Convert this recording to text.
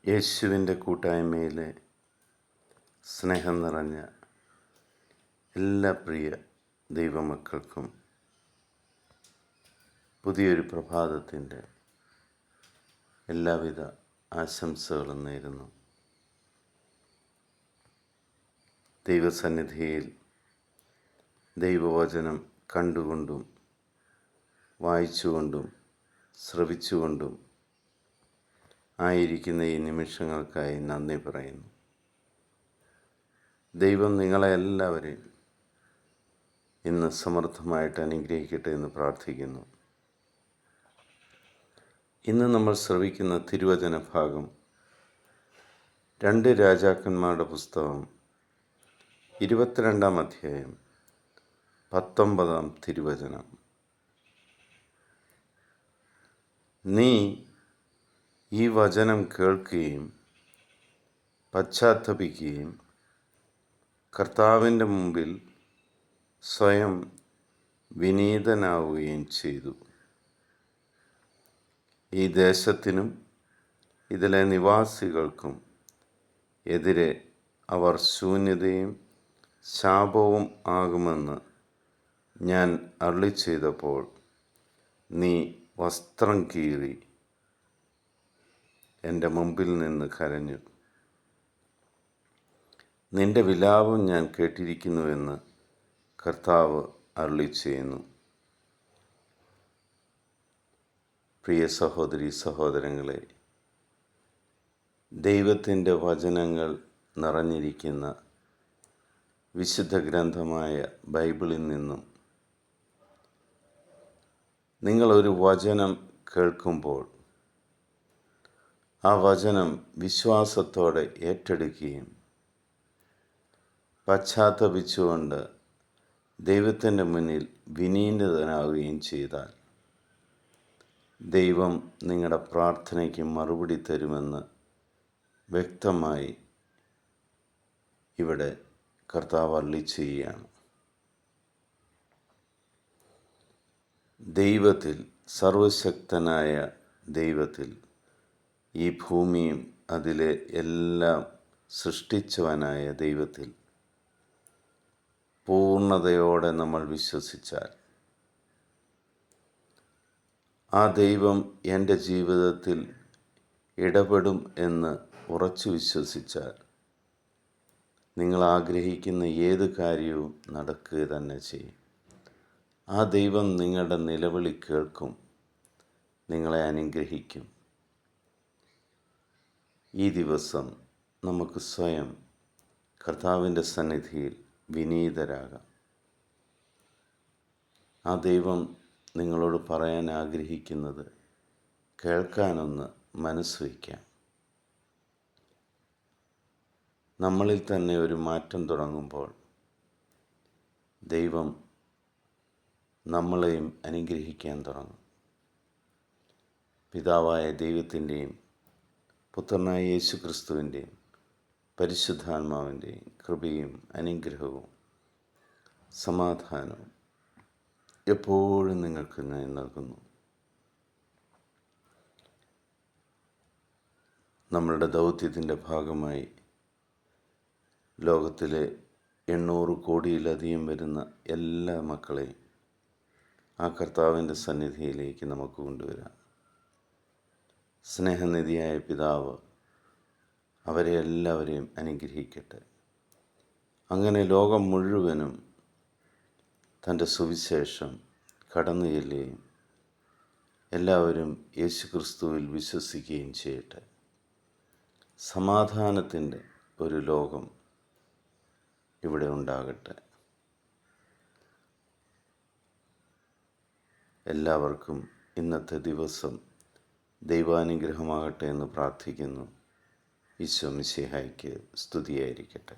യേശുവിൻ്റെ കൂട്ടായ്മയിലെ സ്നേഹം നിറഞ്ഞ എല്ലാ പ്രിയ ദൈവമക്കൾക്കും പുതിയൊരു പ്രഭാതത്തിൻ്റെ എല്ലാവിധ ആശംസകളും നേരുന്നു. ദൈവസന്നിധിയിൽ ദൈവവചനം കണ്ടുകൊണ്ടും വായിച്ചുകൊണ്ടും ശ്രവിച്ചുകൊണ്ടും ആയിരിക്കുന്ന ഈ നിമിഷങ്ങൾക്കായി നന്ദി പറയുന്നു. ദൈവം നിങ്ങളെ എല്ലാവരെയും ഇന്ന് സമൃദ്ധമായിട്ട് അനുഗ്രഹിക്കട്ടെ എന്ന് പ്രാർത്ഥിക്കുന്നു. ഇന്ന് നമ്മൾ ശ്രവിക്കുന്ന തിരുവചന ഭാഗം 2 രാജാക്കന്മാരുടെ പുസ്തകം 22-ാം അധ്യായം 19-ാം തിരുവചനം. നീ ഈ വചനം കേൾക്കുകയും പശ്ചാത്തപിക്കുകയും കർത്താവിൻ്റെ മുമ്പിൽ സ്വയം വിനീതനാവുകയും ചെയ്തു. ഈ ദേശത്തിനും ഇതിലെ നിവാസികൾക്കും എതിരെ അവർ ശൂന്യതയും ശാപവും ആകുമെന്ന് ഞാൻ അരുളിച്ചെയ്തപ്പോൾ നീ വസ്ത്രം കീറി എൻ്റെ മുമ്പിൽ നിന്ന് കരഞ്ഞു. നിന്റെ വിലാപം ഞാൻ കേട്ടിരിക്കുന്നുവെന്ന് കർത്താവ് അരുളിച്ചെയ്യുന്നു. പ്രിയ സഹോദരി സഹോദരങ്ങളെ, ദൈവത്തിൻ്റെ വചനങ്ങൾ നിറഞ്ഞിരിക്കുന്ന വിശുദ്ധ ഗ്രന്ഥമായ ബൈബിളിൽ നിന്നും നിങ്ങളൊരു വചനം കേൾക്കുമ്പോൾ ആ വചനം വിശ്വാസത്തോടെ ഏറ്റെടുക്കുകയും പശ്ചാത്തപിച്ചുകൊണ്ട് ദൈവത്തിൻ്റെ മുന്നിൽ വിനീതനാവുകയും ചെയ്താൽ ദൈവം നിങ്ങളുടെ പ്രാർത്ഥനയ്ക്ക് മറുപടി തരുമെന്ന് വ്യക്തമായി ഇവിടെ കർത്താവ് അരുളിച്ചെയ്യുകയാണ്. ദൈവത്തിൽ, സർവശക്തനായ ദൈവത്തിൽ, ഈ ഭൂമിയും അതിലെ എല്ലാം സൃഷ്ടിച്ചവനായ ദൈവത്തിൽ പൂർണ്ണതയോടെ നമ്മൾ വിശ്വസിച്ചാൽ, ആ ദൈവം എൻ്റെ ജീവിതത്തിൽ ഇടപെടും എന്ന് ഉറച്ചു വിശ്വസിച്ചാൽ, നിങ്ങൾ ആഗ്രഹിക്കുന്ന ഏത് കാര്യവും നടക്കുക തന്നെ ചെയ്യും. ആ ദൈവം നിങ്ങളുടെ നിലവിളി കേൾക്കും, നിങ്ങളെ അനുഗ്രഹിക്കും. ഈ ദിവസം നമുക്ക് സ്വയം കർത്താവിൻ്റെ സന്നിധിയിൽ വിനീതരാകാം. ആ ദൈവം നിങ്ങളോട് പറയാൻ ആഗ്രഹിക്കുന്നത് കേൾക്കാനൊന്ന് മനസ്സ് വയ്ക്കാം. നമ്മളിൽ തന്നെ ഒരു മാറ്റം തുടങ്ങുമ്പോൾ ദൈവം നമ്മളെയും അനുഗ്രഹിക്കാൻ തുടങ്ങും. പിതാവായ ദൈവത്തിൻ്റെയും പുത്രനായ യേശു ക്രിസ്തുവിൻ്റെയും പരിശുദ്ധാത്മാവിൻ്റെയും കൃപയും അനുഗ്രഹവും സമാധാനവും എപ്പോഴും നിങ്ങൾക്ക് ഞാൻ നൽകുന്നു. നമ്മളുടെ ദൗത്യത്തിൻ്റെ ഭാഗമായി ലോകത്തിലെ 800 കോടിയിലധികം വരുന്ന എല്ലാ മക്കളെയും ആ കർത്താവിൻ്റെ സന്നിധിയിലേക്ക് നമുക്ക് കൊണ്ടുവരാം. സ്നേഹനിധിയായ പിതാവ് അവരെ എല്ലാവരെയും അനുഗ്രഹിക്കട്ടെ. അങ്ങനെ ലോകം മുഴുവനും തൻ്റെ സുവിശേഷം കടന്നു ചെല്ലുകയും എല്ലാവരും യേശുക്രിസ്തുവിൽ വിശ്വസിക്കുകയും ചെയ്യട്ടെ. സമാധാനത്തിൻ്റെ ഒരു ലോകം ഇവിടെ ഉണ്ടാകട്ടെ. എല്ലാവർക്കും ഇന്നത്തെ ദിവസം ദൈവാനുഗ്രഹമാകട്ടെ എന്ന് പ്രാർത്ഥിക്കുന്നു. ഈശോ മിശിഹായ്ക്ക് സ്തുതിയായിരിക്കട്ടെ.